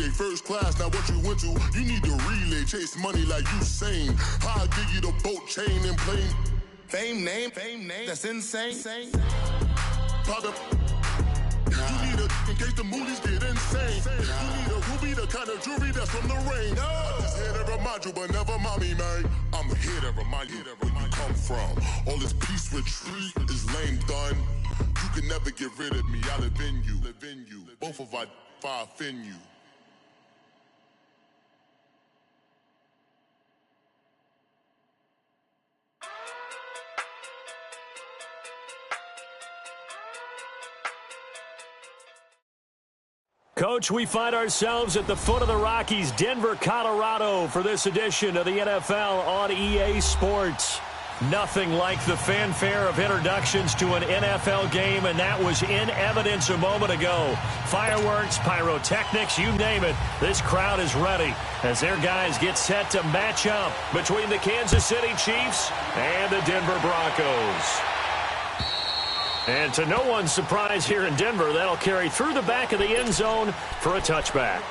DJ first class, now what you went to, you need to relay, chase money like Usain. I'll give you the boat, chain, and plane. Fame name, that's insane. Pop up. You need a, in case the movies get insane. You need a ruby, the kind of jewelry that's from the rain. I just here to remind you, but never mommy, man. I'm here to remind you where you come from. All this peace retreat is lame done. You can never get rid of me, I live in you. Both of our fire offend you. Coach, we find ourselves at the foot of the Rockies, Denver, Colorado, for this edition of the NFL on EA Sports. Nothing like the fanfare of introductions to an NFL game, and that was in evidence a moment ago. Fireworks, pyrotechnics, you name it. This crowd is ready as their guys get set to match up between the Kansas City Chiefs and the Denver Broncos. And to no one's surprise here in Denver, that'll carry through the back of the end zone for a touchback.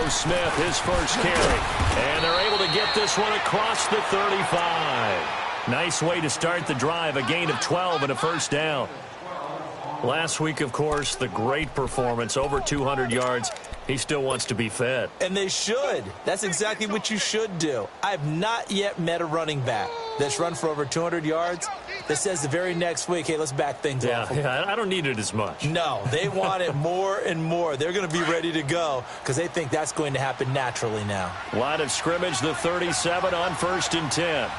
Smith, his first carry. And they're able to get this one across the 35. Nice way to start the drive, a gain of 12 and a first down. Last week, of course, the great performance, over 200 yards. He still wants to be fed. And they should. That's exactly what you should do. I've not yet met a running back that's run for over 200 yards that says the very next week, hey, let's back things off. Yeah, I don't need it as much. No, they want it more and more. They're going to be ready to go because they think that's going to happen naturally now. Line of scrimmage, the 37 on 1st and 10.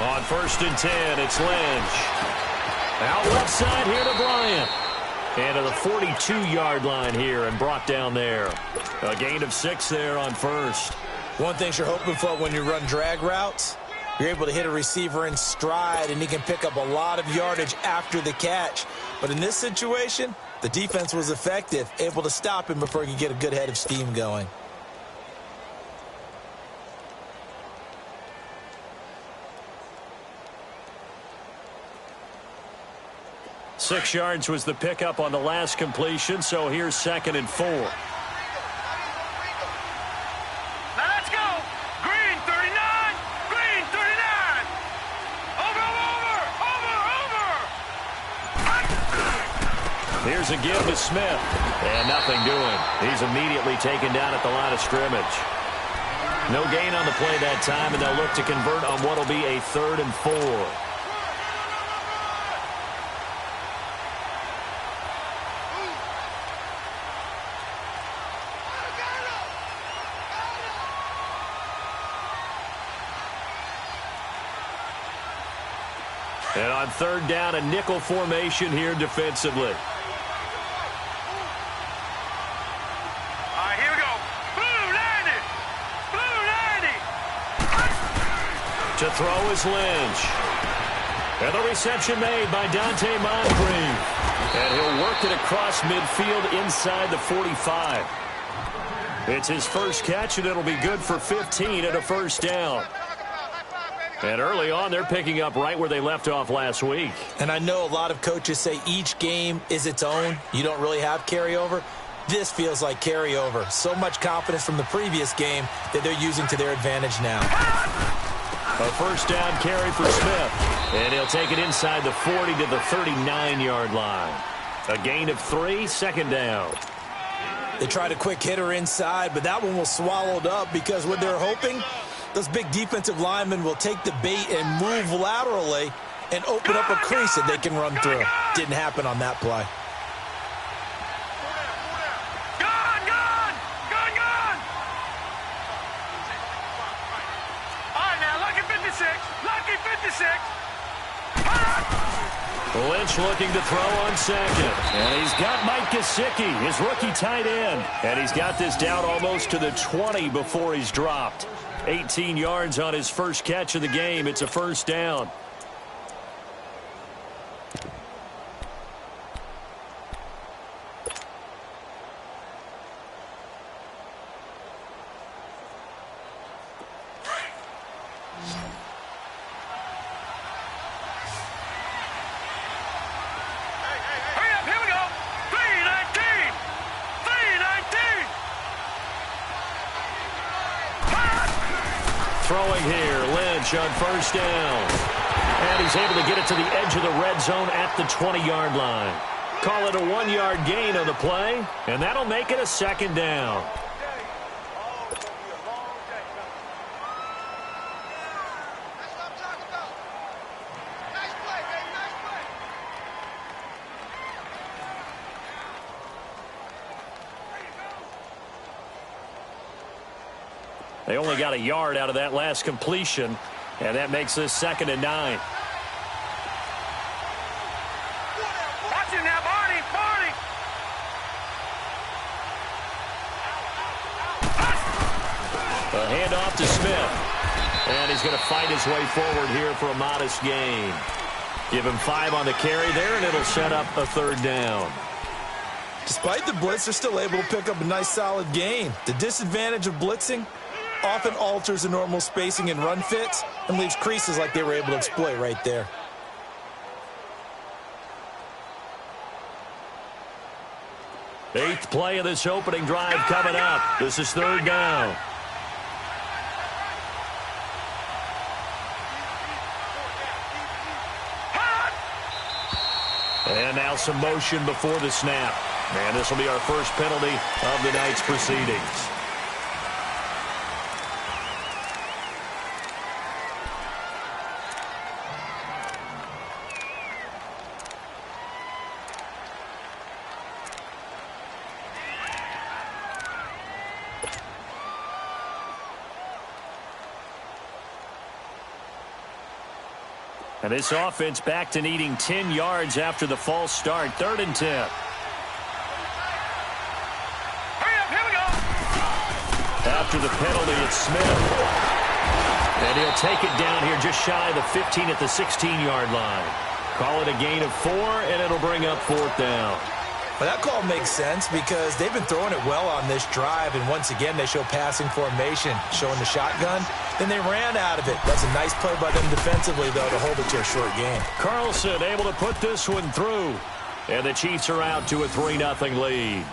On 1st and 10, it's Lynch. Out left side here to Bryant. And to the 42-yard line here and brought down there. A gain of 6 there on first. One thing you're hoping for when you run drag routes, you're able to hit a receiver in stride, and he can pick up a lot of yardage after the catch. But in this situation, the defense was effective, able to stop him before he could get a good head of steam going. Six yards was the pickup on the last completion, so here's 2nd and 4. Now let's go. Green, 39. Green, 39. Over. Here's a give to Smith. And nothing doing. He's immediately taken down at the line of scrimmage. No gain on the play that time, and they'll look to convert on what will be a 3rd and 4. And on 3rd down, a nickel formation here defensively. All right, here we go. Blue 90. Blue 90. To throw is Lynch. And the reception made by Dante Moncrief. And he'll work it across midfield inside the 45. It's his first catch, and it'll be good for 15 and a first down. And early on, they're picking up right where they left off last week. And I know a lot of coaches say each game is its own. You don't really have carryover. This feels like carryover. So much confidence from the previous game that they're using to their advantage now. A first down carry for Smith. And he'll take it inside the 40 to the 39-yard line. A gain of 3, 2nd down. They tried a quick hitter inside, but that one was swallowed up because what they're hoping, those big defensive linemen will take the bait and move laterally and open up a crease that they can run through. Didn't happen on that play. Gone. All right, now, lucky 56. Lucky 56. Lynch looking to throw on second. And he's got Mike Gesicki, his rookie tight end. And he's got this down almost to the 20 before he's dropped. 18 yards on his first catch of the game. It's a first down. Throwing here, Lynch on first down. And he's able to get it to the edge of the red zone at the 20-yard line. Call it a 1-yard gain on the play, and that'll make it a second down. They only got a yard out of that last completion, and that makes this 2nd and 9. Watch him now, Barney! Barney! A handoff to Smith. And he's going to fight his way forward here for a modest gain. Give him 5 on the carry there, and it'll set up a 3rd down. Despite the blitz, they're still able to pick up a nice solid gain. The disadvantage of blitzing often alters the normal spacing and run fits and leaves creases like they were able to exploit right there. Eighth play of this opening drive coming up. This is 3rd down. And now some motion before the snap. And this will be our first penalty of the night's proceedings. And this offense back to needing 10 yards after the false start. 3rd and 10. Hurry up, here we go! After the penalty, it's Smith. And he'll take it down here just shy of the 15 at the 16-yard line. Call it a gain of 4, and it'll bring up 4th down. Well, that call makes sense because they've been throwing it well on this drive, and once again they show passing formation, showing the shotgun. Then they ran out of it. That's a nice play by them defensively, though, to hold it to a short game. Carlson able to put this one through, and the Chiefs are out to a 3-0 lead.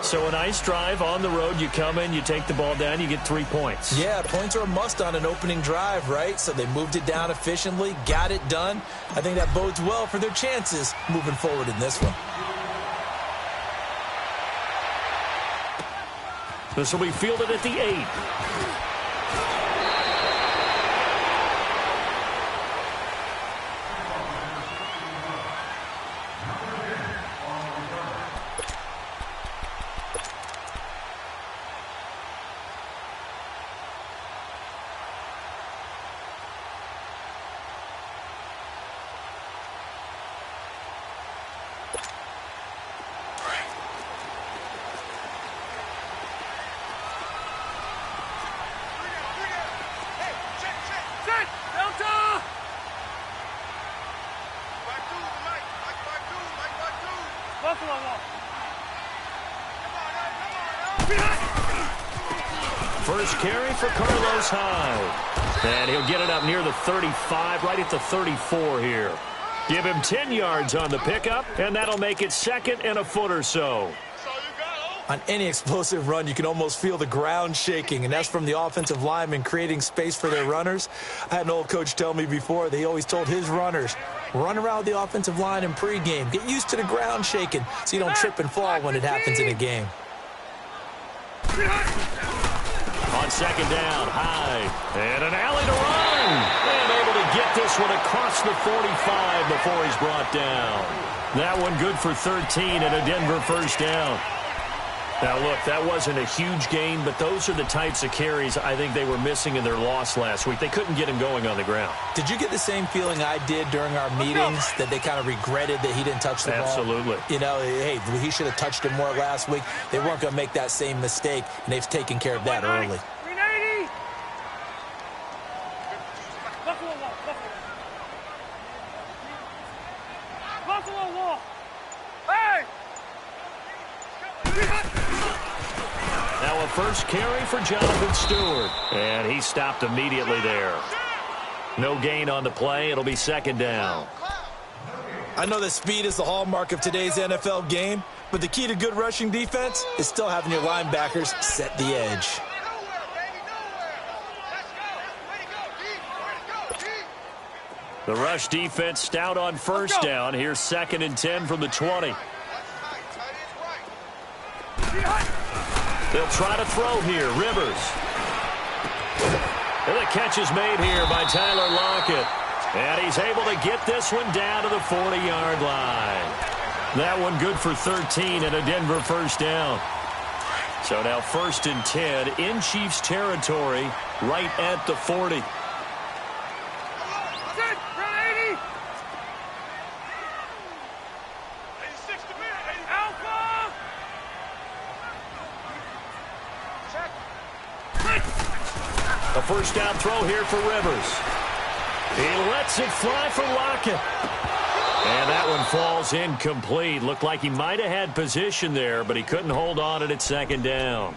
So a nice drive on the road. You come in, you take the ball down, you get 3 points. Yeah, points are a must on an opening drive, right? So they moved it down efficiently, got it done. I think that bodes well for their chances moving forward in this one. This will be fielded at the 8. First carry for Carlos Hyde. And he'll get it up near the 35, right at the 34 here. Give him 10 yards on the pickup, and that'll make it 2nd and a foot or so. On any explosive run, you can almost feel the ground shaking, and that's from the offensive linemen creating space for their runners. I had an old coach tell me before, they always told his runners, run around the offensive line in pregame. Get used to the ground shaking so you don't trip and fall when it happens in a game. On 2nd down, Hyde. And an alley to run. And able to get this one across the 45 before he's brought down. That one good for 13 and a Denver first down. Now, look, that wasn't a huge gain, but those are the types of carries I think they were missing in their loss last week. They couldn't get him going on the ground. Did you get the same feeling I did during our meetings, that they kind of regretted that he didn't touch the ball? Absolutely. You know, hey, he should have touched it more last week. They weren't going to make that same mistake, and they've taken care of that early. 390. Buffalo wall. Hey! Now a first carry for Jonathan Stewart. And he stopped immediately there. No gain on the play. It'll be second down. I know that speed is the hallmark of today's NFL game, but the key to good rushing defense is still having your linebackers set the edge. The rush defense stout on first down. Here's 2nd and 10 from the 20. They'll try to throw here. Rivers. And the catch is made here by Tyler Lockett. And he's able to get this one down to the 40-yard line. That one good for 13 and a Denver first down. So now 1st and 10 in Chiefs territory right at the 40. A first down throw here for Rivers. He lets it fly for Lockett. And that one falls incomplete. Looked like he might have had position there, but he couldn't hold on at 2nd down.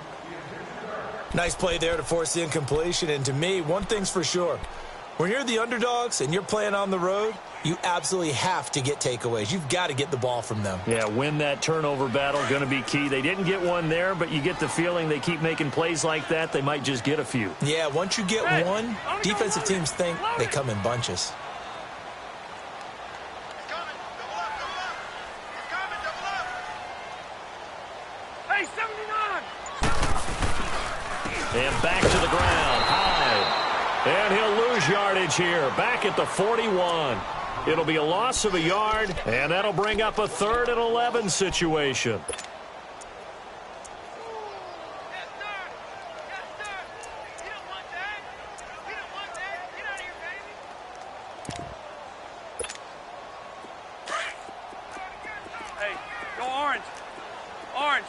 Nice play there to force the incompletion. And to me, one thing's for sure. When you're the underdogs and you're playing on the road, you absolutely have to get takeaways. You've got to get the ball from them. Yeah, win that turnover battle, going to be key. They didn't get one there, but you get the feeling they keep making plays like that, they might just get a few. Yeah, once you get one, defensive teams think they come in bunches. Hey, 79! And back to the ground, high. And he'll lose yardage here, back at the 41. It'll be a loss of a yard, and that'll bring up a 3rd and 11 situation. Hey, go orange. Orange.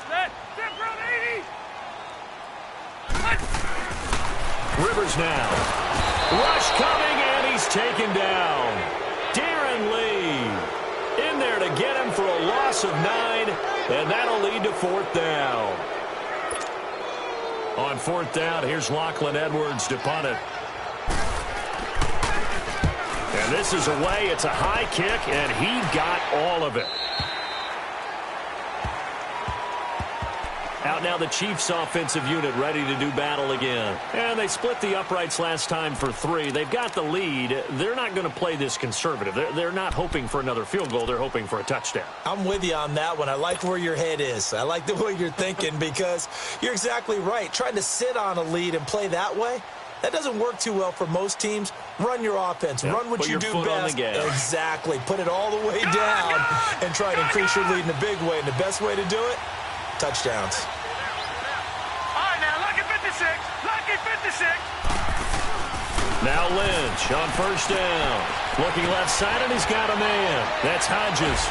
Set. Set, bro, 80. Rivers now. Rush coming, and he's taken down. Darren Lee in there to get him for a loss of 9, and that'll lead to 4th down. On 4th down, here's Lachlan Edwards to punt it. And this is away. It's a high kick, and he got all of it. Out now the Chiefs offensive unit ready to do battle again. And they split the uprights last time for 3. They've got the lead. They're not going to play this conservative. They're not hoping for another field goal. They're hoping for a touchdown. I'm with you on that one. I like where your head is. I like the way you're thinking because you're exactly right. Trying to sit on a lead and play that way, that doesn't work too well for most teams. Run your offense. Yep. Run what you do best. On the gas. Exactly. Put it all the way down and try to increase your lead in a big way. And the best way to do it, touchdowns. All right, now, lucky 56. Lucky 56. Now Lynch on first down. Looking left side, and he's got a man. That's Hodges.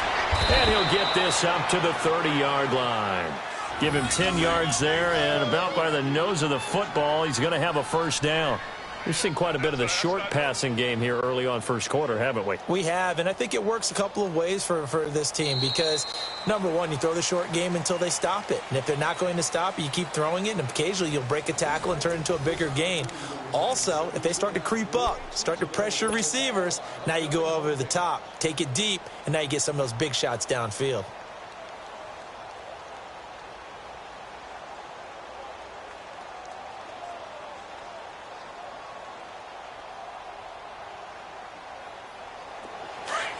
And he'll get this up to the 30-yard line. Give him 10 yards there, and about by the nose of the football, he's going to have a first down. We've seen quite a bit of the short passing game here early on first quarter, haven't we? We have, and I think it works a couple of ways for this team because, number one, you throw the short game until they stop it. And if they're not going to stop it, you keep throwing it, and occasionally you'll break a tackle and turn it into a bigger gain. Also, if they start to creep up, start to pressure receivers, now you go over the top, take it deep, and now you get some of those big shots downfield.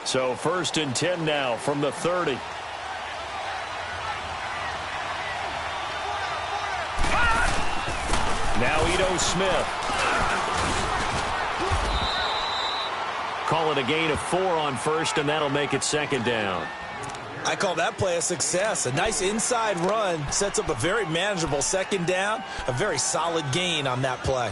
So 1st and 10 now from the 30. Now Ito Smith. Call it a gain of 4 on first, and that'll make it 2nd down. I call that play a success. A nice inside run sets up a very manageable second down, a very solid gain on that play.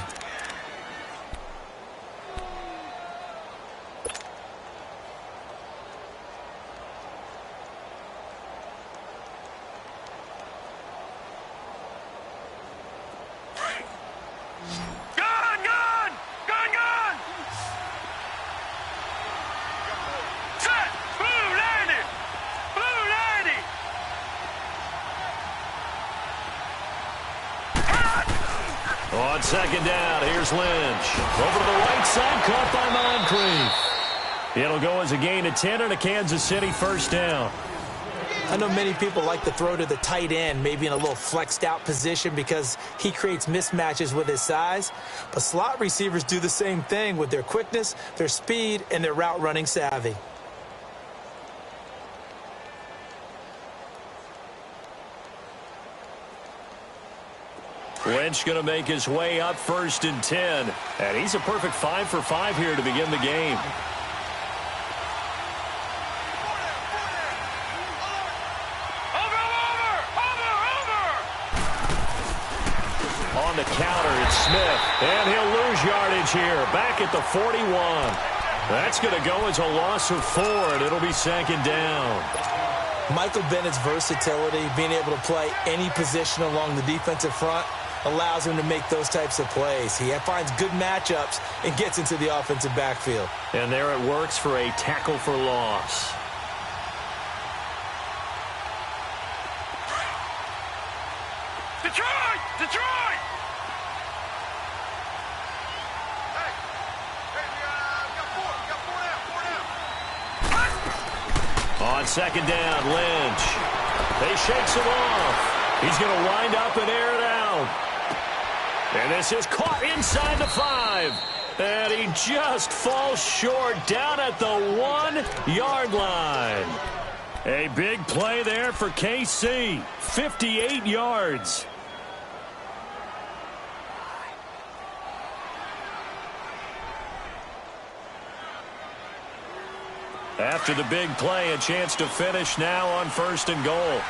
On second down, here's Lynch. Over to the right side, caught by Moncrief. It'll go as a gain of 10 and a Kansas City first down. I know many people like to throw to the tight end, maybe in a little flexed out position because he creates mismatches with his size. But slot receivers do the same thing with their quickness, their speed, and their route running savvy. Lynch going to make his way up first and 10. And he's a perfect 5 for 5 here to begin the game. On the counter, it's Smith. And he'll lose yardage here. Back at the 41. That's going to go as a loss of 4, and it'll be second down. Michael Bennett's versatility, being able to play any position along the defensive front, allows him to make those types of plays. He finds good matchups and gets into the offensive backfield. And there it works for a tackle for loss. Detroit! Detroit! Hey, we got four down. On second down, Lynch. He shakes him off. He's going to wind up and air it out. And this is caught inside the 5. And he just falls short down at the 1-yard line. A big play there for KC. 58 yards. After the big play, a chance to finish now on first and goal.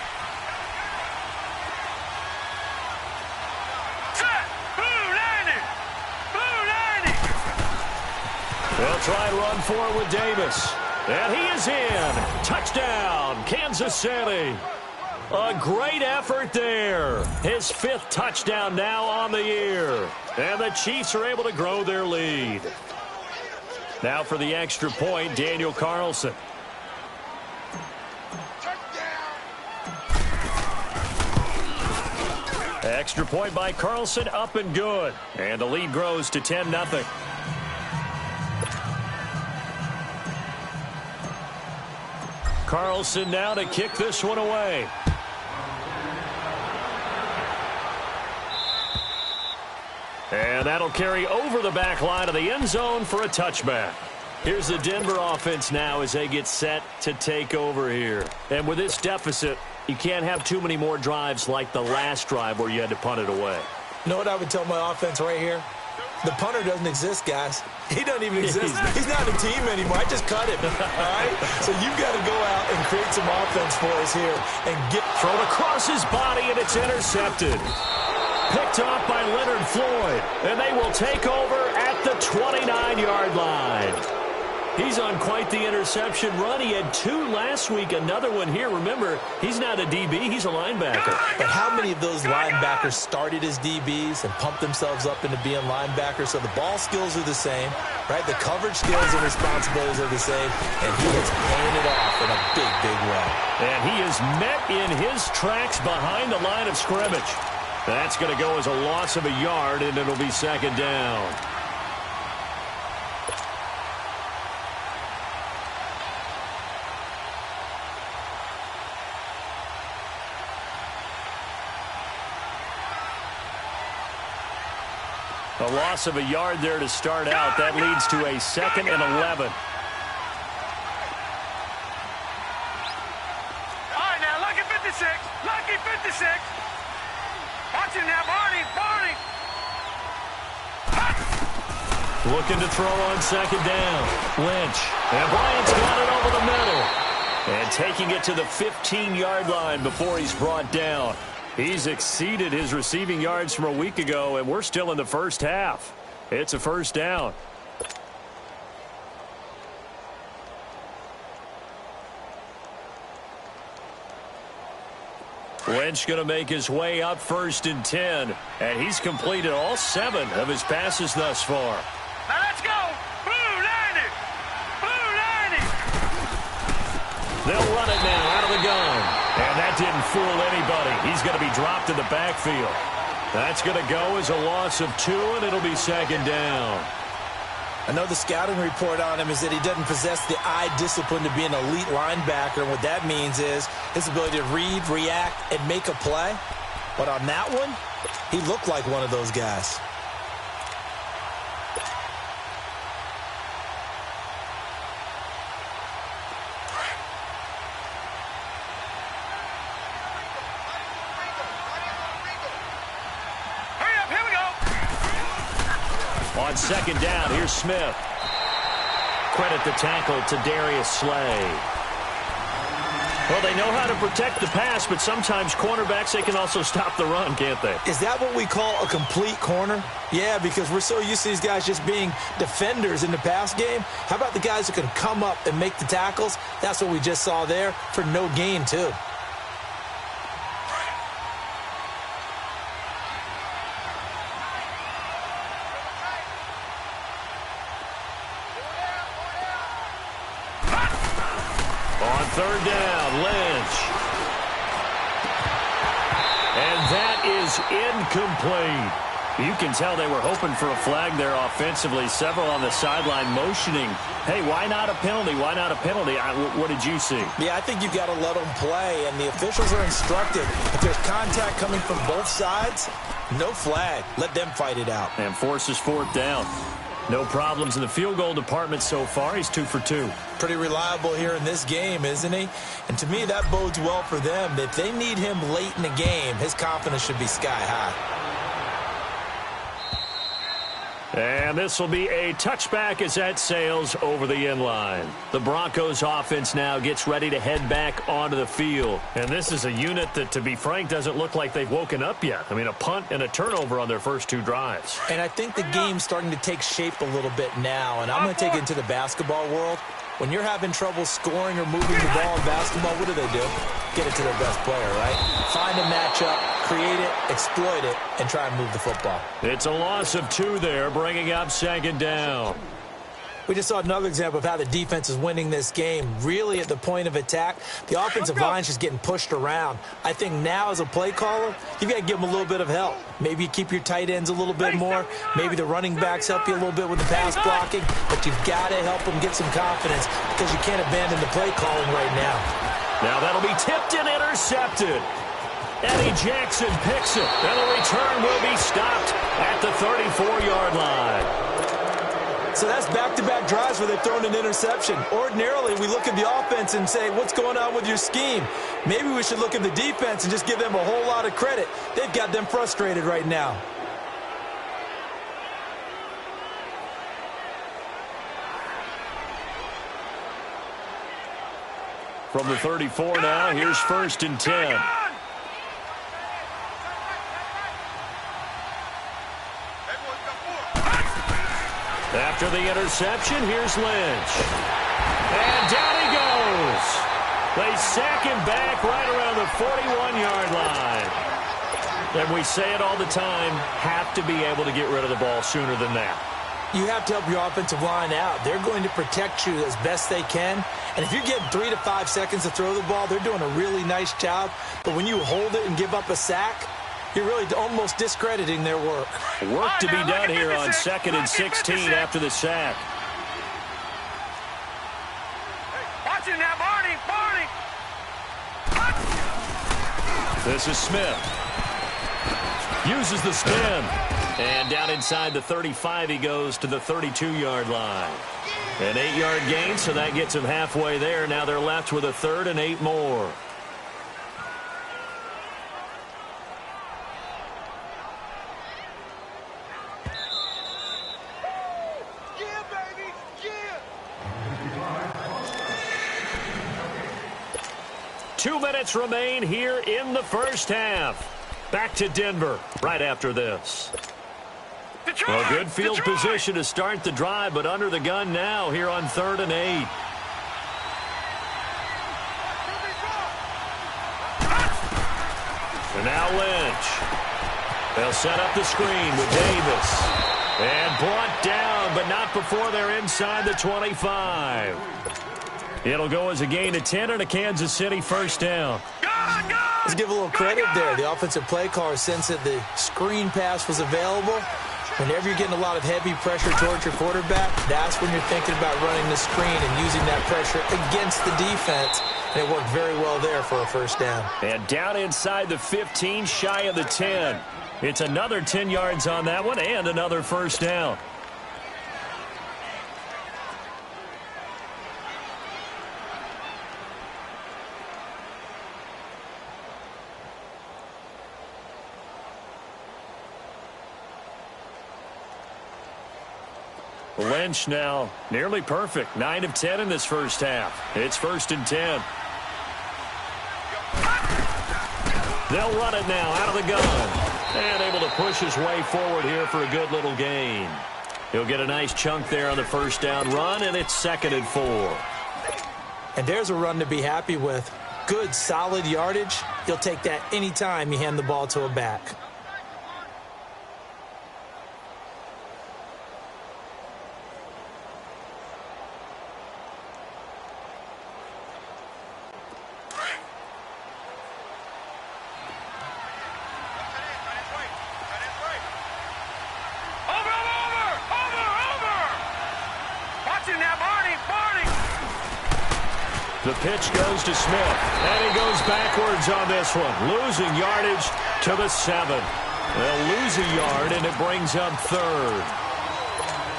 They'll try and run for it with Davis. And he is in. Touchdown, Kansas City. A great effort there. His 5th touchdown now on the year. And the Chiefs are able to grow their lead. Now for the extra point, Daniel Carlson. Extra point by Carlson, up and good. And the lead grows to 10-0. Carlson now to kick this one away. And that'll carry over the back line of the end zone for a touchback. Here's the Denver offense now as they get set to take over here. And with this deficit, you can't have too many more drives like the last drive where you had to punt it away. You know what I would tell my offense right here? The punter doesn't exist, guys. He doesn't even exist. He's not a team anymore. I just cut him. All right? So you've got to go out and create some offense for us here and get thrown across his body, and it's intercepted. Picked off by Leonard Floyd, and they will take over at the 29-yard line. He's on quite the interception run. He had 2 last week, another one here. Remember, he's not a DB, he's a linebacker. But how many of those linebackers started as DBs and pumped themselves up into being linebackers? So the ball skills are the same, right? The coverage skills and responsibilities are the same, and he is paying it off in a big, big way. And he is met in his tracks behind the line of scrimmage. That's going to go as a loss of a yard, and it'll be second down. A loss of a yard there to start out. That leads to a 2nd and 11. All right, now, lucky 56. Lucky 56. Watch it now, Barney. Looking to throw on second down. Lynch. And Bryant's got it over the middle. And taking it to the 15-yard line before he's brought down. He's exceeded his receiving yards from a week ago, and we're still in the first half. It's a first down. Lynch going to make his way up 1st and 10, and he's completed all 7 of his passes thus far. Now let's go! Blue 90! Blue 90! They'll run it now out of the gun, and that didn't fool anybody. He's going to be dropped in the backfield. That's going to go as a loss of 2, and it'll be 2nd down. I know the scouting report on him is that he doesn't possess the eye discipline to be an elite linebacker. And what that means is his ability to read, react, and make a play. But on that one, he looked like one of those guys. Hurry up, here we go! On 2nd down, here's Smith. Credit the tackle to Darius Slay. Well, they know how to protect the pass, but sometimes cornerbacks, they can also stop the run, can't they? Is that what we call a complete corner? Yeah, because we're so used to these guys just being defenders in the pass game. How about the guys who can come up and make the tackles? That's what we just saw there for no gain, too. On 3rd down, Lynch. And that is incomplete. You can tell they were hoping for a flag there offensively. Several on the sideline motioning. Hey, why not a penalty? Why not a penalty? What did you see? Yeah, I think you've got to let them play, and the officials are instructed. If there's contact coming from both sides, no flag. Let them fight it out. And forces 4th down. No problems in the field goal department so far. He's 2 for 2. Pretty reliable here in this game, isn't he? And to me, that bodes well for them. If they need him late in the game, his confidence should be sky high. And this will be a touchback as that sails over the end line. The Broncos offense now gets ready to head back onto the field. And this is a unit that, to be frank, doesn't look like they've woken up yet. I mean, a punt and a turnover on their first 2 drives. And I think the game's starting to take shape a little bit now. And I'm going to take it into the basketball world. When you're having trouble scoring or moving the ball in basketball, what do? Get it to their best player, right? Find a matchup, create it, exploit it, and try and move the football. It's a loss of 2 there, bringing up 2nd down. We just saw another example of how the defense is winning this game. Really at the point of attack, the offensive line's just getting pushed around. I think now as a play caller, you've got to give them a little bit of help. Maybe you keep your tight ends a little bit more. Maybe the running backs help you a little bit with the pass blocking. But you've got to help them get some confidence because you can't abandon the play calling right now. Now that'll be tipped and intercepted. Eddie Jackson picks it, and the return will be stopped at the 34-yard line. So that's back-to-back drives where they've thrown an interception. Ordinarily, we look at the offense and say, what's going on with your scheme? Maybe we should look at the defense and just give them a whole lot of credit. They've got them frustrated right now. From the 34 now, here's 1st and 10. After the interception, here's Lynch. And down he goes. They sack him back right around the 41-yard line. And we say it all the time, have to be able to get rid of the ball sooner than that. You have to help your offensive line out. They're going to protect you as best they can. And if you're getting 3 to 5 seconds to throw the ball, they're doing a really nice job. But when you hold it and give up a sack, you're really almost discrediting their work. Work to be done here on 2nd and 16 after the sack. Watch it now, Barney! This is Smith. Uses the stem. And down inside the 35, he goes to the 32-yard line. An 8-yard gain, so that gets him halfway there. Now they're left with a 3rd and 8 more. 2 minutes remain here in the first half. Back to Denver right after this. Well, good field position to start the drive, but under the gun now here on 3rd and 8. And now Lynch. They'll set up the screen with Davis. And brought down, but not before they're inside the 25. It'll go as a gain of 10 and a Kansas City first down. Let's give a little credit there. The offensive play caller sensed that the screen pass was available. Whenever you're getting a lot of heavy pressure towards your quarterback, that's when you're thinking about running the screen and using that pressure against the defense. And it worked very well there for a first down. And down inside the 15, shy of the 10. It's another 10 yards on that one and another first down. Lynch now nearly perfect. 9 of 10 in this first half. It's 1st and 10. They'll run it now out of the gun. And able to push his way forward here for a good little gain. He'll get a nice chunk there on the first down run, and it's 2nd and 4. And there's a run to be happy with. Good, solid yardage. You'll take that anytime you hand the ball to a back. The pitch goes to Smith, and he goes backwards on this one, losing yardage to the 7. They'll lose a yard, and it brings up 3rd.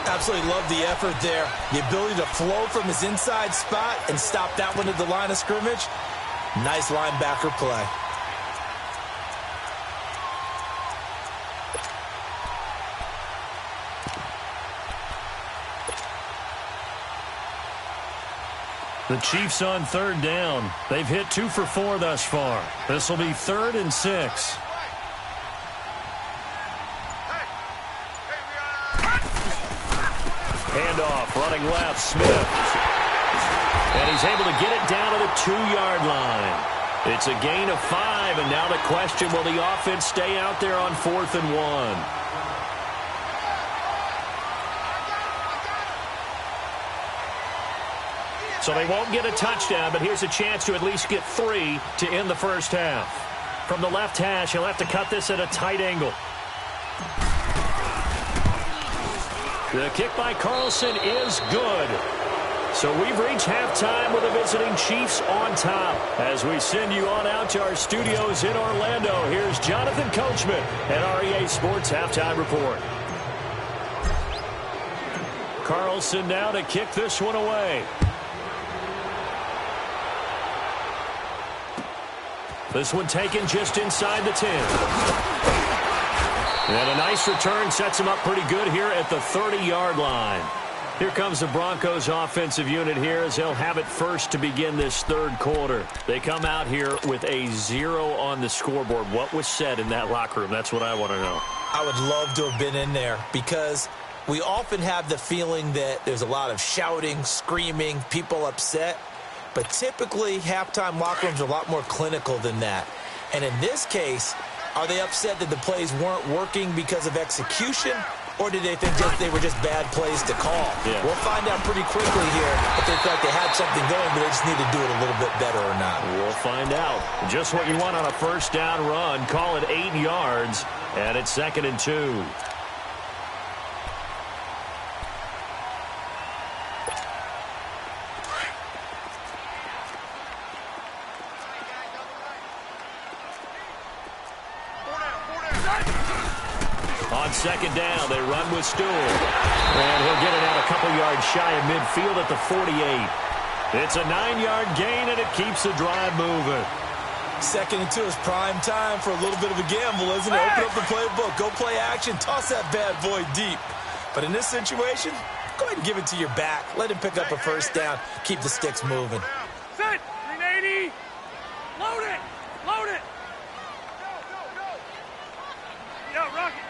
Absolutely love the effort there. The ability to flow from his inside spot and stop that one at the line of scrimmage. Nice linebacker play. The Chiefs on 3rd down. They've hit 2 for 4 thus far. This will be 3rd and 6. Handoff, running left, Smith. And he's able to get it down to the 2-yard line. It's a gain of 5, and now the question, will the offense stay out there on 4th and 1? So they won't get a touchdown, but here's a chance to at least get 3 to end the first half. From the left hash, he'll have to cut this at a tight angle. The kick by Carlson is good. So we've reached halftime with the visiting Chiefs on top. As we send you on out to our studios in Orlando, here's Jonathan Coachman at REA Sports Halftime Report. Carlson now to kick this one away. This one taken just inside the 10. And a nice return sets him up pretty good here at the 30-yard line. Here comes the Broncos offensive unit here as they'll have it first to begin this 3rd quarter. They come out here with a 0 on the scoreboard. What was said in that locker room? That's what I want to know. I would love to have been in there because we often have the feeling that there's a lot of shouting, screaming, people upset. But typically, halftime locker rooms are a lot more clinical than that. And in this case, are they upset that the plays weren't working because of execution, or did they think they were just bad plays to call? Yeah. We'll find out pretty quickly here if they felt they had something going, but they just need to do it a little bit better or not. We'll find out. Just what you want on a first down run. Call it 8 yards, and it's 2nd and 2. On 2nd down, they run with Stewart. And he'll get it out a couple yards shy of midfield at the 48. It's a 9-yard gain, and it keeps the drive moving. 2nd and 2 is prime time for a little bit of a gamble, isn't it? Open up the playbook, go play action, toss that bad boy deep. But in this situation, go ahead and give it to your back. Let him pick up a first down, keep the sticks moving. Set, 380. Load it! Load it! Yo, Rocky.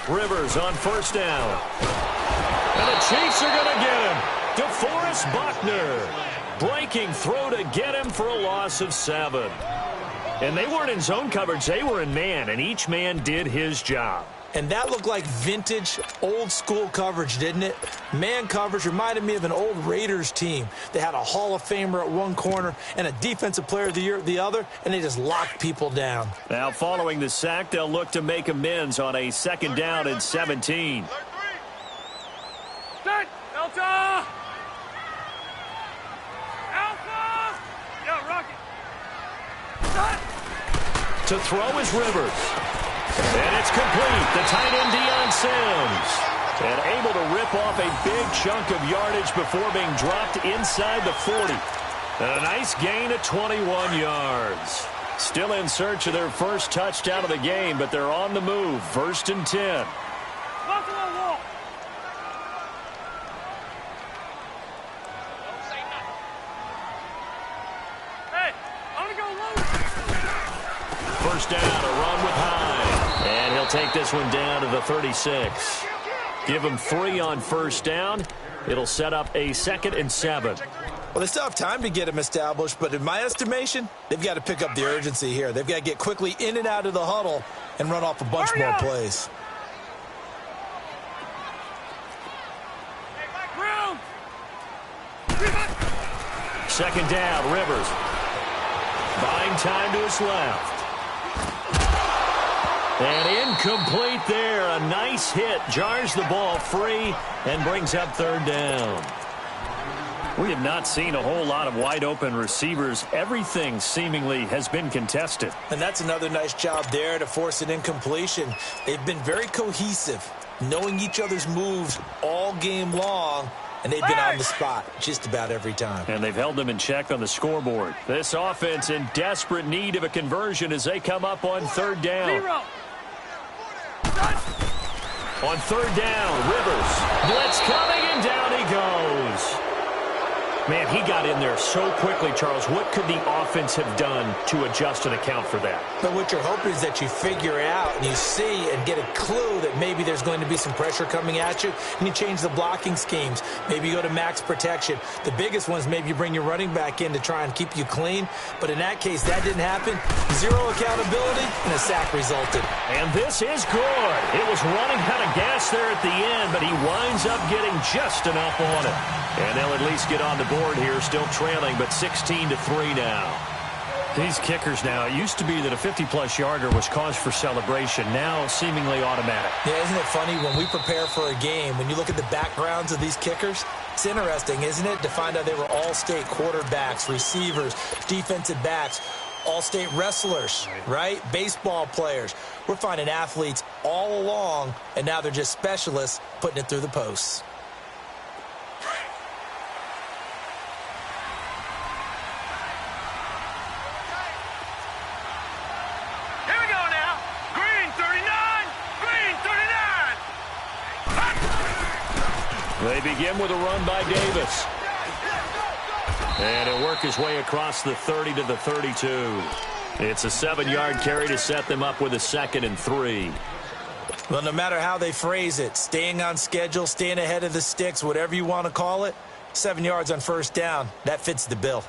Rivers on first down. And the Chiefs are going to get him. DeForest Buckner. Breaking throw to get him for a loss of 7. And they weren't in zone coverage. They were in man, and each man did his job. And that looked like vintage, old-school coverage, didn't it? Man coverage reminded me of an old Raiders team. They had a Hall of Famer at one corner and a Defensive Player of the Year at the other, and they just locked people down. Now, following the sack, they'll look to make amends on a 2nd down and 17. Set! Delta! Alpha! Yo, Rocky. Set! To throw is Rivers. And it's complete. The tight end, Deion Sims. And able to rip off a big chunk of yardage before being dropped inside the 40. And a nice gain of 21 yards. Still in search of their first touchdown of the game, but they're on the move. 1st and 10. Buffalo Wall. Hey, I'm going to go low. First down, a run with Hyde. And he'll take this one down to the 36. Give him 3 on first down. It'll set up a 2nd and 7. Well, they still have time to get him established, but in my estimation, they've got to pick up the urgency here. They've got to get quickly in and out of the huddle and run off a bunch more plays. Round. 2nd down, Rivers. Buying time to his left. And incomplete there. A nice hit. Jars the ball free and brings up 3rd down. We have not seen a whole lot of wide-open receivers. Everything seemingly has been contested. And that's another nice job there to force an incompletion. They've been very cohesive, knowing each other's moves all game long, and they've been on the spot just about every time. And they've held them in check on the scoreboard. This offense in desperate need of a conversion as they come up on 3rd down. 0. On 3rd down, Rivers. Blitz coming, and down he goes. Man, he got in there so quickly, Charles. What could the offense have done to adjust and account for that? But what you're hoping is that you figure out and you see and get a clue that maybe there's going to be some pressure coming at you, and you change the blocking schemes. Maybe you go to max protection. The biggest one is maybe you bring your running back in to try and keep you clean. But in that case, that didn't happen. 0 accountability, and a sack resulted. And this is good. It was running out of gas there at the end, but he winds up getting just enough on it. And they'll at least get on the board here, still trailing, but 16-3 now. These kickers now, it used to be that a 50-plus yarder was cause for celebration, now seemingly automatic. Yeah, isn't it funny when we prepare for a game, when you look at the backgrounds of these kickers, it's interesting, isn't it, to find out they were all-state quarterbacks, receivers, defensive backs, all-state wrestlers, right? Baseball players. We're finding athletes all along, and now they're just specialists putting it through the posts. They begin with a run by Davis. And he'll work his way across the 30 to the 32. It's a 7-yard carry to set them up with a 2nd and 3. Well, no matter how they phrase it, staying on schedule, staying ahead of the sticks, whatever you want to call it, 7 yards on first down, that fits the bill.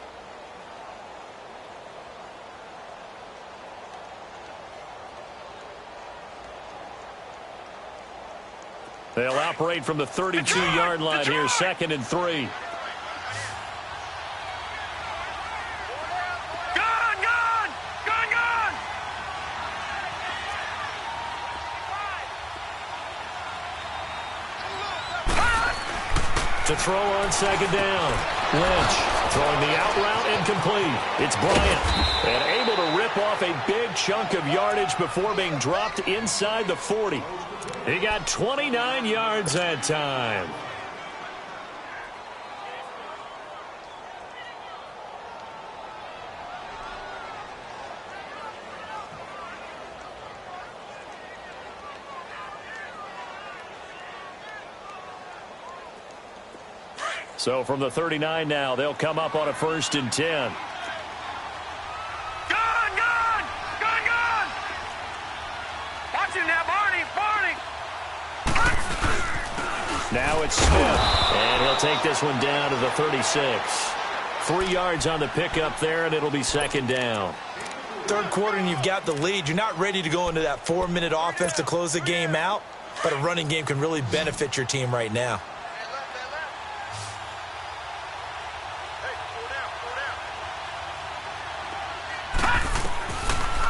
They'll operate from the 32-yard line here, 2nd and 3. To throw on 2nd down. Lynch throwing the out route incomplete. It's Bryant. And able to rip off a big chunk of yardage before being dropped inside the 40. He got 29 yards that time. So from the 39 now, they'll come up on a 1st and 10. Now it's Smith, and he'll take this one down to the 36. 3 yards on the pickup there, and it'll be 2nd down. Third quarter, and you've got the lead. You're not ready to go into that 4-minute offense to close the game out, but a running game can really benefit your team right now.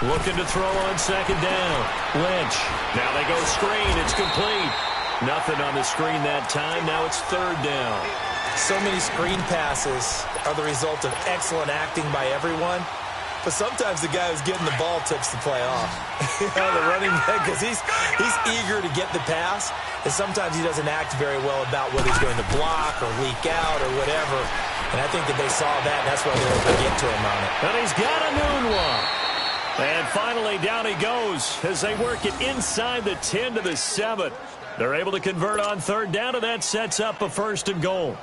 Looking to throw on 2nd down. Lynch. Now they go screen. It's complete. Nothing on the screen that time. Now it's 3rd down. So many screen passes are the result of excellent acting by everyone. But sometimes the guy who's getting the ball tips the play off. The running back, because he's eager to get the pass. And sometimes he doesn't act very well about whether he's going to block or leak out or whatever. And I think that they saw that, and that's why they were able to get to him on it. And he's got a noon one. And finally, down he goes as they work it inside the 10 to the 7. They're able to convert on 3rd down, and that sets up a 1st and goal.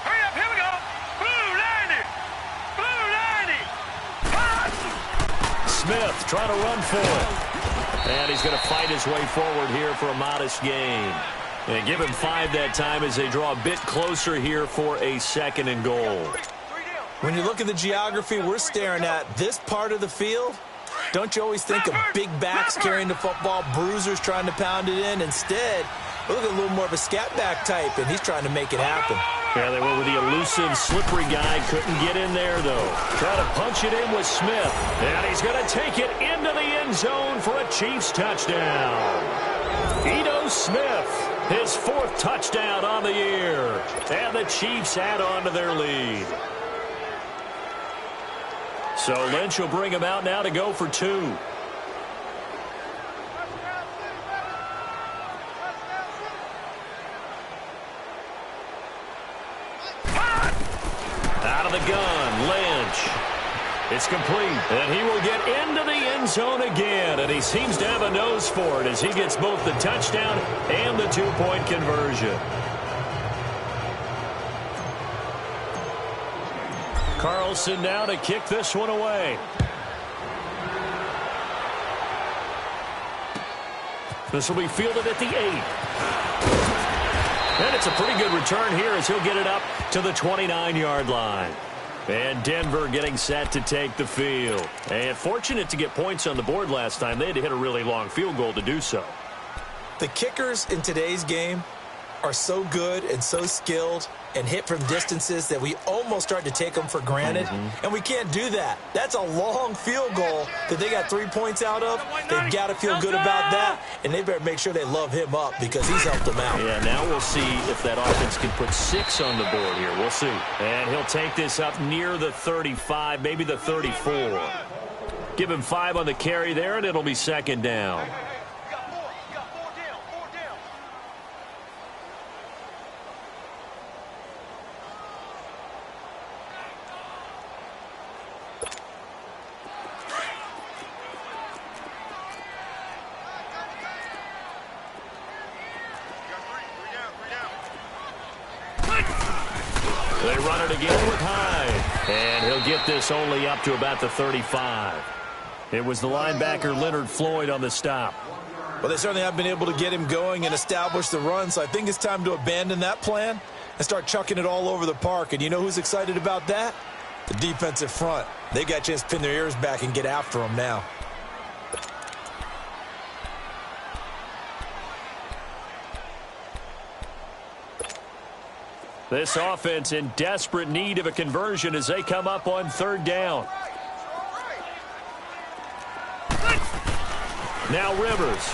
Hurry up, here we go. Blue 90. Smith trying to run for it. And he's going to fight his way forward here for a modest gain. And give him 5 that time as they draw a bit closer here for a 2nd and goal. When you look at the geography we're staring at, this part of the field, don't you always think of big backs carrying the football, bruisers trying to pound it in? Instead, look at a little more of a scat back type, and he's trying to make it happen. Yeah, they went with the elusive, slippery guy. Couldn't get in there, though. Try to punch it in with Smith. And he's going to take it into the end zone for a Chiefs touchdown. Ito Smith, his 4th touchdown on the year. And the Chiefs add on to their lead. So Lynch will bring him out now to go for 2. Out of the gun, Lynch. It's complete, and he will get into the end zone again, and he seems to have a nose for it as he gets both the touchdown and the 2-point conversion. Carlson now to kick this one away. This will be fielded at the 8. And it's a pretty good return here as he'll get it up to the 29-yard line. And Denver getting set to take the field. And fortunate to get points on the board last time. They had to hit a really long field goal to do so. The kickers in today's game are so good and so skilled and hit from distances that we almost start to take them for granted. And we can't do that. That's a long field goal that they got 3 points out of. They've got to feel good about that, and they better make sure they love him up because he's helped them out. Yeah, now we'll see if that offense can put 6 on the board here. We'll see. And he'll take this up near the 35, maybe the 34. Give him 5 on the carry there, and it'll be 2nd down. They run it again with Hyde. And he'll get this only up to about the 35. It was the linebacker Leonard Floyd on the stop. Well, they certainly have been able to get him going and establish the run, so I think it's time to abandon that plan and start chucking it all over the park. And you know who's excited about that? The defensive front. They got a chance to pin their ears back and get after him now. This offense in desperate need of a conversion as they come up on 3rd down. Now Rivers.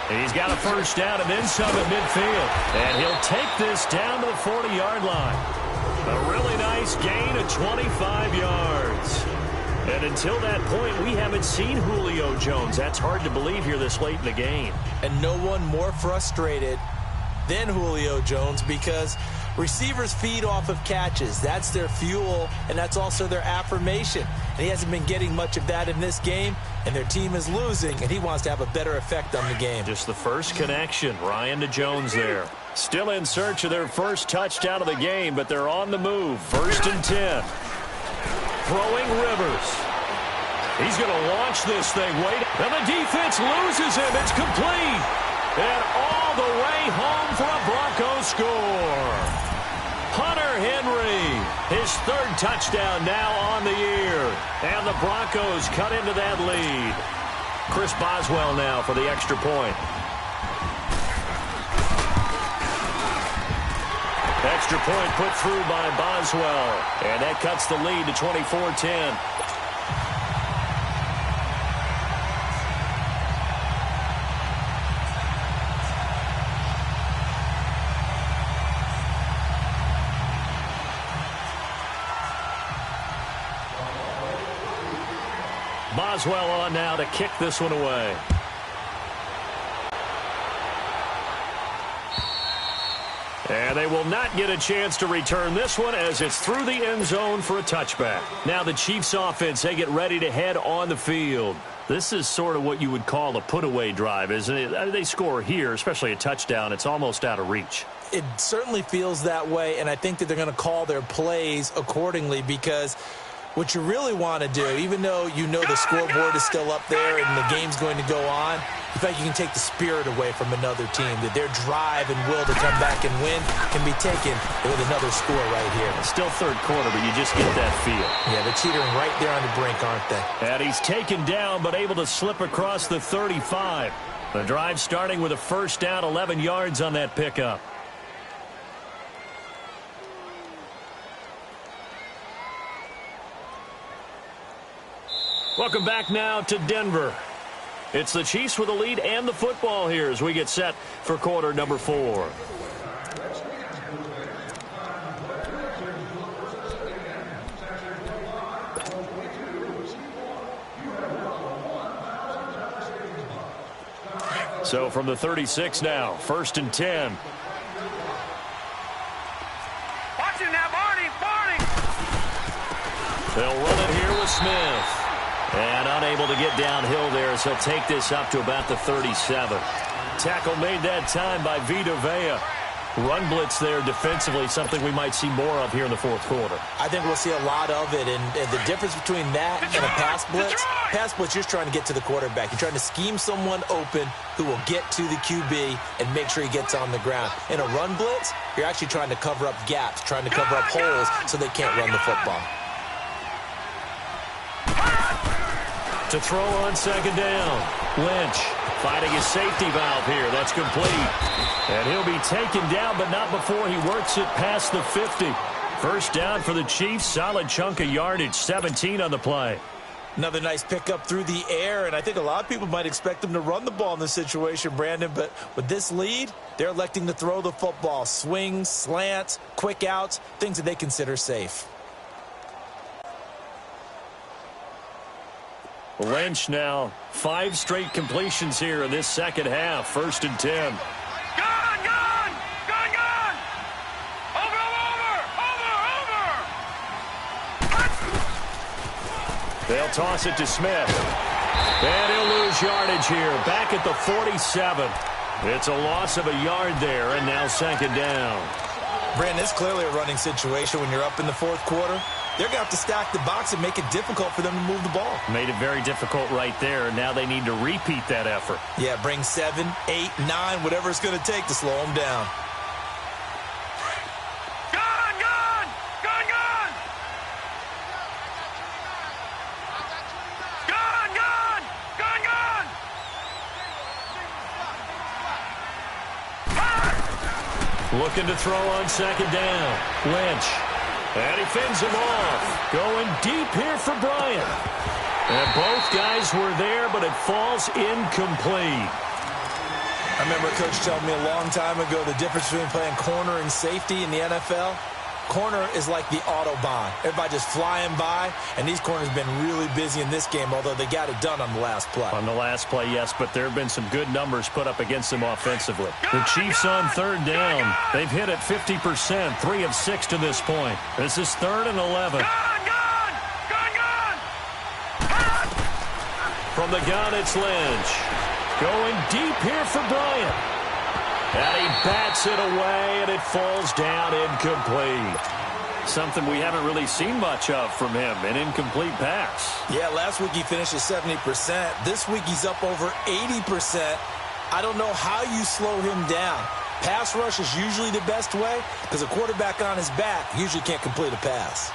He's got a 1st down and then some at midfield. And he'll take this down to the 40-yard line. A really nice gain of 25 yards. And until that point, we haven't seen Julio Jones. That's hard to believe here this late in the game. And no one more frustrated than Julio Jones, because Receivers feed off of catches. That's their fuel, and that's also their affirmation. And he hasn't been getting much of that in this game, and their team is losing, and he wants to have a better effect on the game. Just the first connection. Ryan to Jones there. Still in search of their first touchdown of the game, but they're on the move. 1st and 10. Throwing Rivers. He's going to launch this thing. Wait, and the defense loses him. It's complete. And all the way home for a Broncos score. Hunter Henry, his 3rd touchdown now on the year. And the Broncos cut into that lead. Chris Boswell now for the extra point. Extra point put through by Boswell. And that cuts the lead to 24-10. Boswell on now to kick this one away. And they will not get a chance to return this one as it's through the end zone for a touchback. Now the Chiefs offense, they get ready to head on the field. This is sort of what you would call a put-away drive, isn't it? They score here, especially a touchdown. It's almost out of reach. It certainly feels that way, and I think that they're going to call their plays accordingly because what you really want to do, even though you know the scoreboard is still up there and the game's going to go on, in fact, you can take the spirit away from another team, that their drive and will to come back and win can be taken with another score right here. It's still 3rd quarter, but you just get that feel. Yeah, they're teetering right there on the brink, aren't they? And he's taken down, but able to slip across the 35. The drive starting with a 1st down, 11 yards on that pickup. Welcome back now to Denver. It's the Chiefs with the lead and the football here as we get set for quarter number 4. So from the 36 now, 1st and 10. Watch him now, Barney! They'll run it here with Smith. And unable to get downhill there as he'll take this up to about the 37. Tackle made that time by Vita Vea. Run blitz there defensively, something we might see more of here in the 4th quarter. I think we'll see a lot of it, and the difference between that and a pass blitz, you're trying to get to the quarterback. You're trying to scheme someone open who will get to the QB and make sure he gets on the ground. In a run blitz, you're actually trying to cover up gaps, trying to cover up holes so they can't run the football. To throw on 2nd down. Lynch finding his safety valve here. That's complete. And he'll be taken down, but not before he works it past the 50. 1st down for the Chiefs. Solid chunk of yardage. 17 on the play. Another nice pickup through the air, and I think a lot of people might expect them to run the ball in this situation, Brandon, but with this lead, they're electing to throw the football. Swings, slants, quick outs, things that they consider safe. Lynch now, 5 straight completions here in this 2nd half. 1st and 10. Gone! Over! They'll toss it to Smith. And he'll lose yardage here. Back at the 47. It's a loss of a yard there, and now 2nd down. Brandon, it's clearly a running situation when you're up in the 4th quarter. They're going to have to stack the box and make it difficult for them to move the ball. Made it very difficult right there. Now they need to repeat that effort. Yeah, bring 7, 8, 9, whatever it's going to take to slow them down. Looking to throw on 2nd down. Lynch. And he fends him off. Going deep here for Bryant. And both guys were there, but it falls incomplete. I remember a coach telling me a long time ago the difference between playing corner and safety in the NFL. corner is like the Autobahn. Everybody just flying by, and these corners have been really busy in this game, although they got it done on the last play. On the last play, yes, but there have been some good numbers put up against them offensively. The Chiefs on third down. They've hit it 50%, 3 of 6 to this point. This is 3rd and 11. From the gun, it's Lynch. Going deep here for Bryant. And he bats it away, and it falls down incomplete. Something we haven't really seen much of from him, an incomplete pass. Yeah, last week he finished at 70%. This week he's up over 80%. I don't know how you slow him down. Pass rush is usually the best way because a quarterback on his back usually can't complete a pass.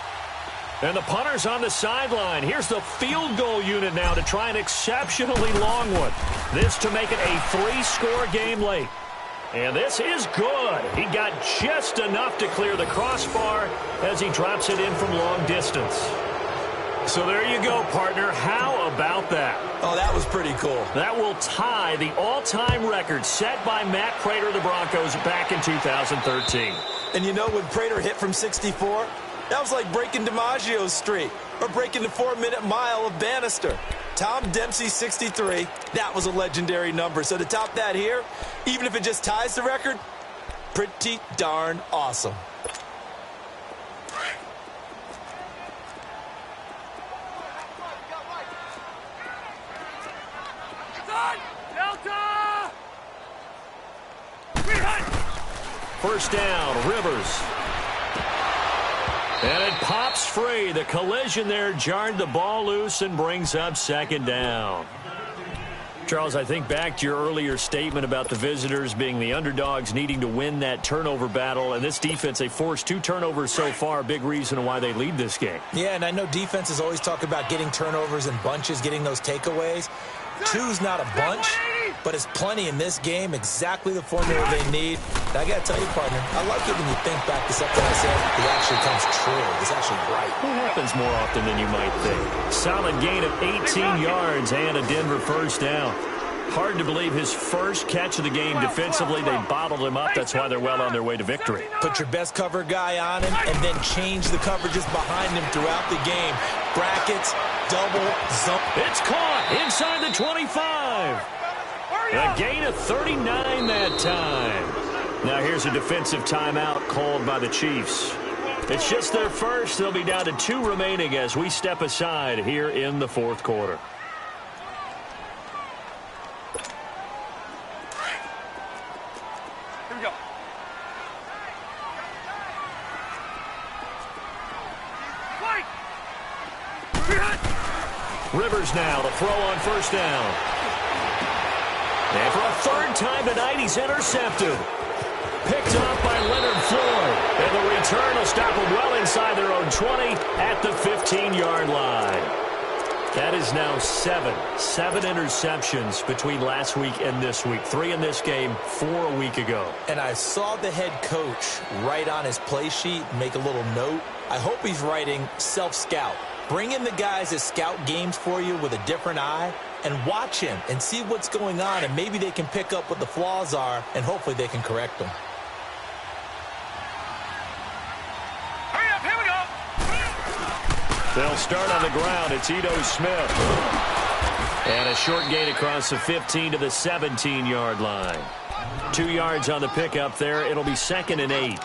And the punter's on the sideline. Here's the field goal unit now to try an exceptionally long one. This to make it a 3-score game late. And this is good. He got just enough to clear the crossbar as he drops it in from long distance. So there you go, partner. How about that? Oh, that was pretty cool. That will tie the all-time record set by Matt Prater of the Broncos back in 2013. And you know when Prater hit from 64? That was like breaking DiMaggio's streak or breaking the 4-minute mile of Bannister. Tom Dempsey, 63. That was a legendary number. So to top that here, even if it just ties the record, pretty darn awesome. First down, Rivers. And it pops free. The collision there jarred the ball loose and brings up second down. Charles, I think back to your earlier statement about the visitors being the underdogs needing to win that turnover battle. And this defense, they forced 2 turnovers so far, a big reason why they lead this game. Yeah, and I know defenses always talk about getting turnovers in bunches, getting those takeaways. 2's not a bunch, but it's plenty in this game, exactly the formula they need. And I got to tell you, partner, I like it when you think back to something I said. It actually comes true. It's actually right. It happens more often than you might think. Solid gain of 18 yards and a Denver first down. Hard to believe his first catch of the game defensively. They bottled him up. That's why they're well on their way to victory. Put your best cover guy on him and then change the coverages behind him throughout the game. Brackets, double, zone. It's caught inside the 25. A gain of 39 that time. Now here's a defensive timeout called by the Chiefs. It's just their first. They'll be down to 2 remaining as we step aside here in the 4th quarter. Rivers now to throw on first down. And for a 3rd time tonight, he's intercepted. Picked up by Leonard Floyd. And the return will stop him well inside their own 20 at the 15-yard line. That is now 7 interceptions between last week and this week. 3 in this game, 4 a week ago. And I saw the head coach write on his play sheet, make a little note. I hope he's writing self-scout. Bring in the guys that scout games for you with a different eye and watch him and see what's going on, and maybe they can pick up what the flaws are, and hopefully they can correct them. Hurry up, here we go. They'll start on the ground. It's Ito Smith. And a short gain across the 15 to the 17-yard line. 2 yards on the pickup there. It'll be 2nd and 8.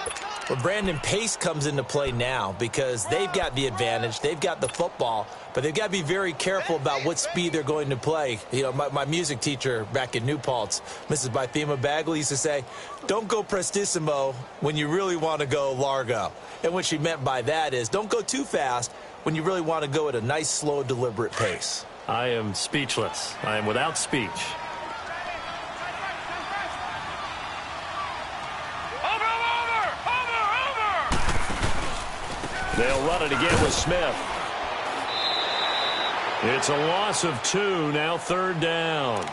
Well, Brandon, pace comes into play now because they've got the advantage. They've got the football, but they've got to be very careful about what speed they're going to play. You know, my music teacher back in New Paltz, Mrs. Bythema Bagley, used to say, don't go prestissimo when you really want to go largo. And what she meant by that is don't go too fast when you really want to go at a nice, slow, deliberate pace. I am speechless. I am without speech. They'll run it again with Smith. It's a loss of 2, now 3rd down.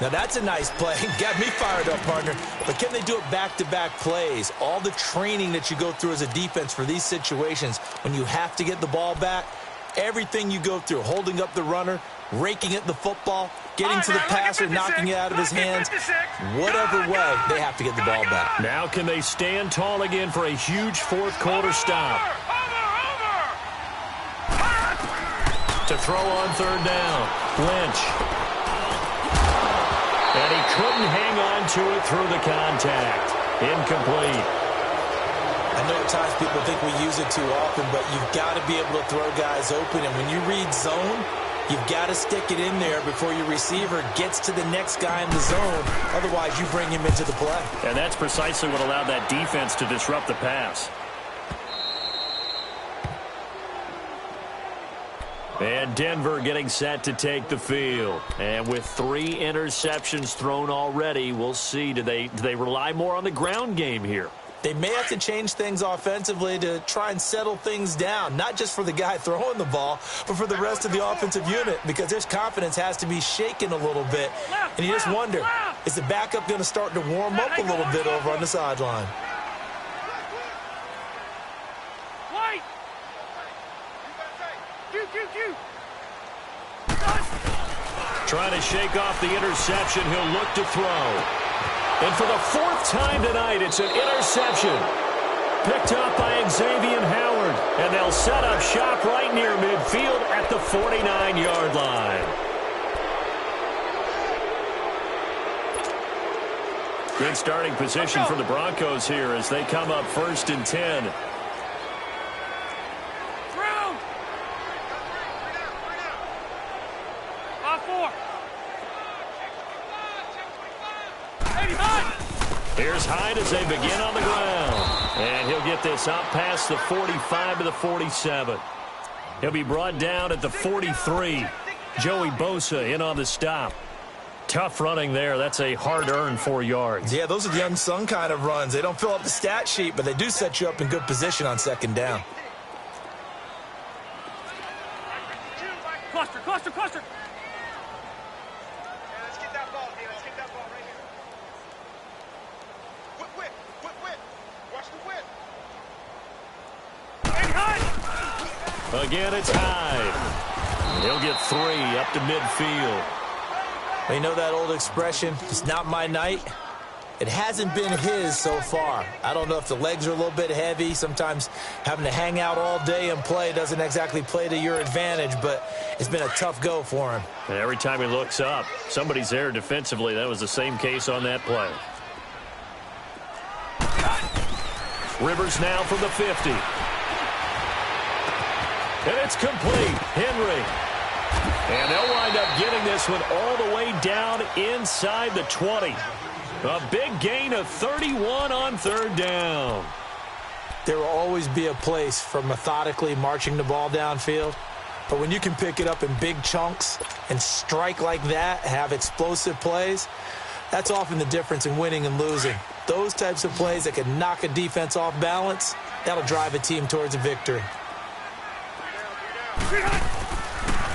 Now that's a nice play. Got me fired up, partner. But can they do it back-to-back plays? All the training that you go through as a defense for these situations, when you have to get the ball back, everything you go through, holding up the runner, raking at the football, getting to the passer, knocking it out of his hands. Whatever way, they have to get the ball back. Now can they stand tall again for a huge fourth quarter stop? To throw on third down. Lynch. And he couldn't hang on to it through the contact. Incomplete. I know at times people think we use it too often, but you've got to be able to throw guys open. And when you read zone, you've got to stick it in there before your receiver gets to the next guy in the zone. Otherwise, you bring him into the play. And that's precisely what allowed that defense to disrupt the pass. And Denver getting set to take the field. And with 3 interceptions thrown already, we'll see. Do they rely more on the ground game here? They may have to change things offensively to try and settle things down, not just for the guy throwing the ball, but for the rest of the offensive unit, because their confidence has to be shaken a little bit. And you just wonder, is the backup going to start to warm up a little bit over on the sideline? Trying to shake off the interception. He'll look to throw. And for the 4th time tonight, it's an interception. Picked up by Xavier Howard. And they'll set up shop right near midfield at the 49-yard line. Good starting position for the Broncos here as they come up 1st and 10. Here's Hyde as they begin on the ground. And he'll get this out past the 45 to the 47. He'll be brought down at the 43. Joey Bosa in on the stop. Tough running there. That's a hard-earned 4 yards. Yeah, those are the unsung kind of runs. They don't fill up the stat sheet, but they do set you up in good position on 2nd down. Cluster. Again, it's Hyde. He'll get 3 up to midfield. You know that old expression, it's not my night? It hasn't been his so far. I don't know if the legs are a little bit heavy. Sometimes having to hang out all day and play doesn't exactly play to your advantage, but it's been a tough go for him. And every time he looks up, somebody's there defensively. That was the same case on that play. Rivers now from the 50. And it's complete. Henry. And they'll wind up getting this one all the way down inside the 20. A big gain of 31 on 3rd down. There will always be a place for methodically marching the ball downfield. But when you can pick it up in big chunks and strike like that, have explosive plays, that's often the difference in winning and losing. Those types of plays that can knock a defense off balance, that'll drive a team towards a victory.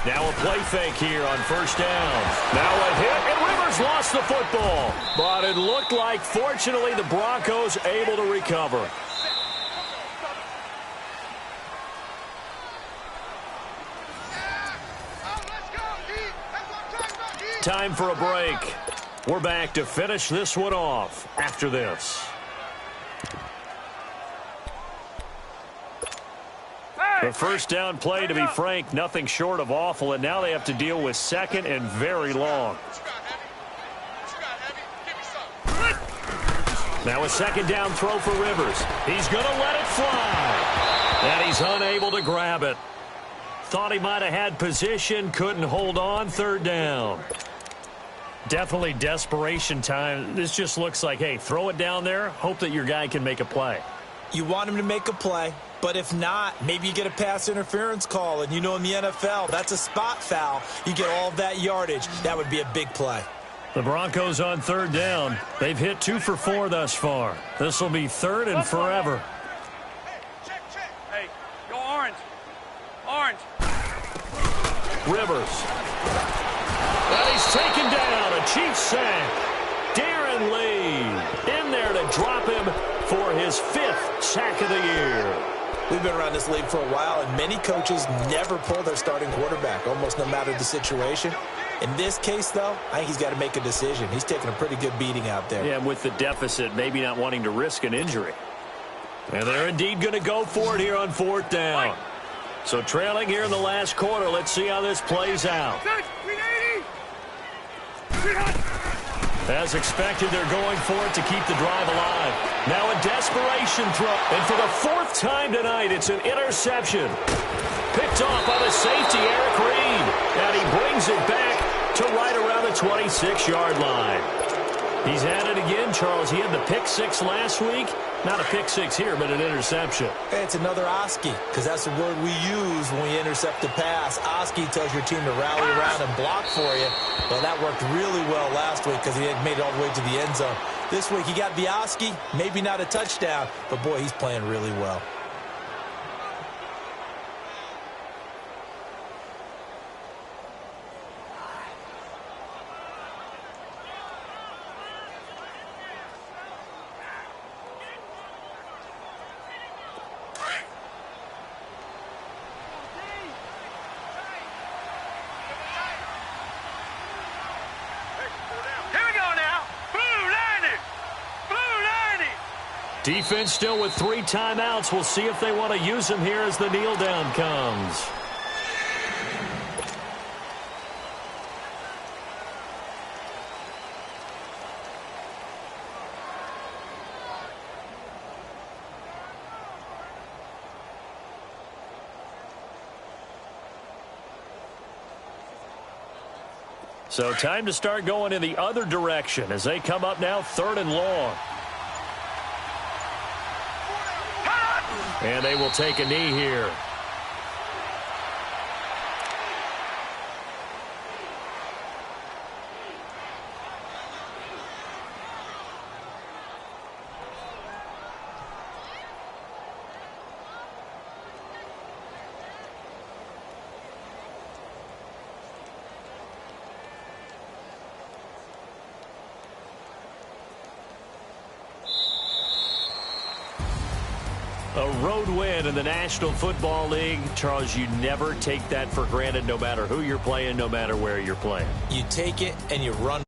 Now a play fake here on 1st down. Now a hit, and Rivers lost the football. But it looked like, fortunately, the Broncos able to recover. Time for a break. We're back to finish this one off after this. The 1st down play, to be frank, nothing short of awful, and now they have to deal with 2nd and very long. Now a 2nd down throw for Rivers. He's going to let it fly, and he's unable to grab it. Thought he might have had position, couldn't hold on. 3rd down. Definitely desperation time. This just looks like, hey, throw it down there, hope that your guy can make a play. You want him to make a play, but if not, maybe you get a pass interference call, and you know in the NFL, that's a spot foul. You get all of that yardage. That would be a big play. The Broncos on 3rd down. They've hit 2 for 4 thus far. This will be 3rd and forever. Hey, go orange. Orange. Rivers. And he's taken down. A Chiefs sack. Darren Lee in there to drop him for his 5th sack of the year. We've been around this league for a while, and many coaches never pull their starting quarterback, almost no matter the situation. In this case, though, I think he's got to make a decision. He's taking a pretty good beating out there. Yeah, and with the deficit, maybe not wanting to risk an injury. And they're indeed going to go for it here on 4th down. So trailing here in the last quarter. Let's see how this plays out. As expected, they're going for it to keep the drive alive. Now a desperation throw. And for the 4th time tonight, it's an interception. Picked off by the safety, Eric Reed. And he brings it back to right around the 26-yard line. He's at it again, Charles. He had the pick 6 last week. Not a pick 6 here, but an interception. Hey, it's another Oski, because that's the word we use when we intercept a pass. Oski tells your team to rally around and block for you. Well, that worked really well last week because he had made it all the way to the end zone. This week he got the Oski, maybe not a touchdown, but boy, he's playing really well. Defense still with 3 timeouts. We'll see if they want to use them here as the kneel down comes. So time to start going in the other direction as they come up now 3rd and long. And they will take a knee here. A road win in the National Football League. Charles, you never take that for granted, no matter who you're playing, no matter where you're playing. You take it and you run.